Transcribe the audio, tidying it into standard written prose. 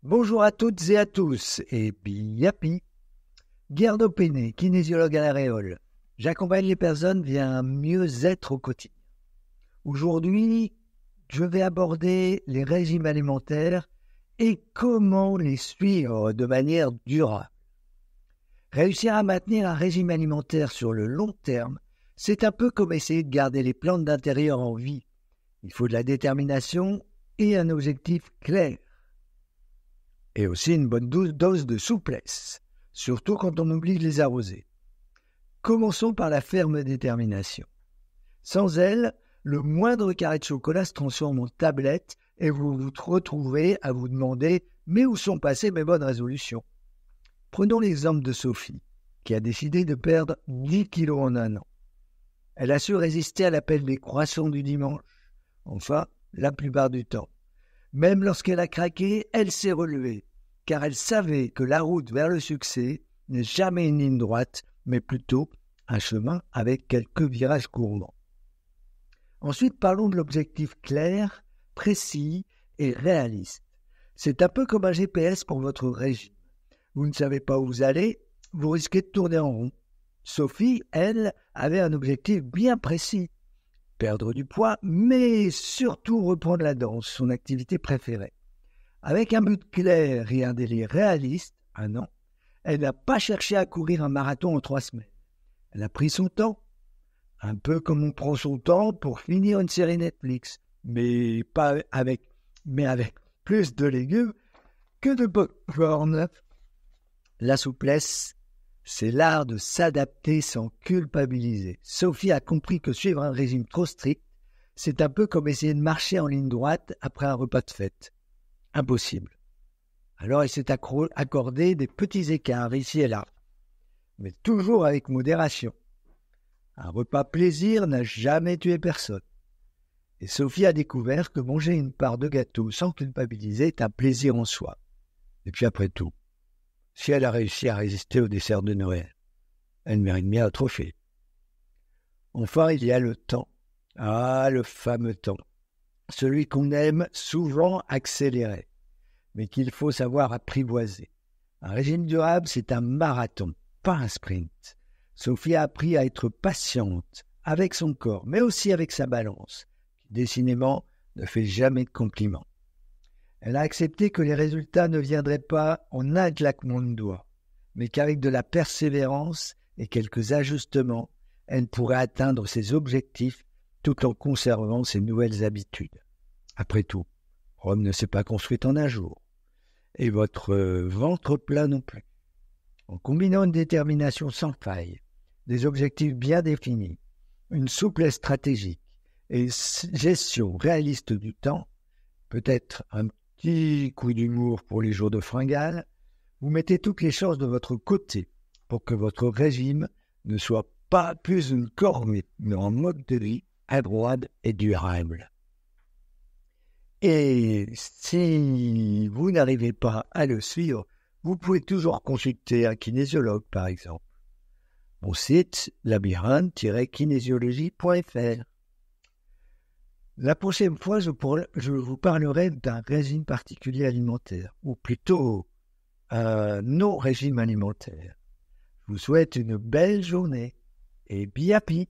Bonjour à toutes et à tous, et biapi. Gherdo Péné, kinésiologue à la Réole. J'accompagne les personnes vers un mieux-être au quotidien. Aujourd'hui, je vais aborder les régimes alimentaires et comment les suivre de manière durable. Réussir à maintenir un régime alimentaire sur le long terme, c'est un peu comme essayer de garder les plantes d'intérieur en vie. Il faut de la détermination et un objectif clair. Et aussi une bonne dose de souplesse, surtout quand on oublie de les arroser. Commençons par la ferme détermination. Sans elle, le moindre carré de chocolat se transforme en tablette et vous vous retrouvez à vous demander « mais où sont passées mes bonnes résolutions ?» Prenons l'exemple de Sophie, qui a décidé de perdre 10 kilos en un an. Elle a su résister à l'appel des croissants du dimanche, enfin, la plupart du temps. Même lorsqu'elle a craqué, elle s'est relevée, car elle savait que la route vers le succès n'est jamais une ligne droite, mais plutôt un chemin avec quelques virages courbants. Ensuite, parlons de l'objectif clair, précis et réaliste. C'est un peu comme un GPS pour votre régime. Vous ne savez pas où vous allez, vous risquez de tourner en rond. Sophie, elle, avait un objectif bien précis. Perdre du poids, mais surtout reprendre la danse, son activité préférée. Avec un but clair et un délai réaliste, un an, elle n'a pas cherché à courir un marathon en 3 semaines. Elle a pris son temps, un peu comme on prend son temps pour finir une série Netflix, mais avec plus de légumes que de popcorn. La souplesse, c'est l'art de s'adapter sans culpabiliser. Sophie a compris que suivre un régime trop strict, c'est un peu comme essayer de marcher en ligne droite après un repas de fête. Impossible. Alors elle s'est accordé des petits écarts ici et là, mais toujours avec modération. Un repas plaisir n'a jamais tué personne. Et Sophie a découvert que manger une part de gâteau sans culpabiliser est un plaisir en soi. Et puis après tout, si elle a réussi à résister au dessert de Noël, elle mérite bien un trophée. Enfin, il y a le temps. Ah, le fameux temps. Celui qu'on aime souvent accélérer, mais qu'il faut savoir apprivoiser. Un régime durable, c'est un marathon, pas un sprint. Sophie a appris à être patiente avec son corps, mais aussi avec sa balance, qui décidément ne fait jamais de compliments. Elle a accepté que les résultats ne viendraient pas en un claquement de doigts, mais qu'avec de la persévérance et quelques ajustements, elle pourrait atteindre ses objectifs tout en conservant ses nouvelles habitudes. Après tout, Rome ne s'est pas construite en un jour, et votre ventre plat non plus. En combinant une détermination sans faille, des objectifs bien définis, une souplesse stratégique et une gestion réaliste du temps, peut-être un petit coup d'humour pour les jours de fringale, vous mettez toutes les chances de votre côté pour que votre régime ne soit pas plus une corvée, mais en mode de vie adroite et durable. Et si vous n'arrivez pas à le suivre, vous pouvez toujours consulter un kinésiologue, par exemple. Mon site, labyrinthe-kinésiologie.fr. La prochaine fois, je vous parlerai d'un régime particulier alimentaire, ou plutôt un non-régime alimentaire. Je vous souhaite une belle journée et biapi!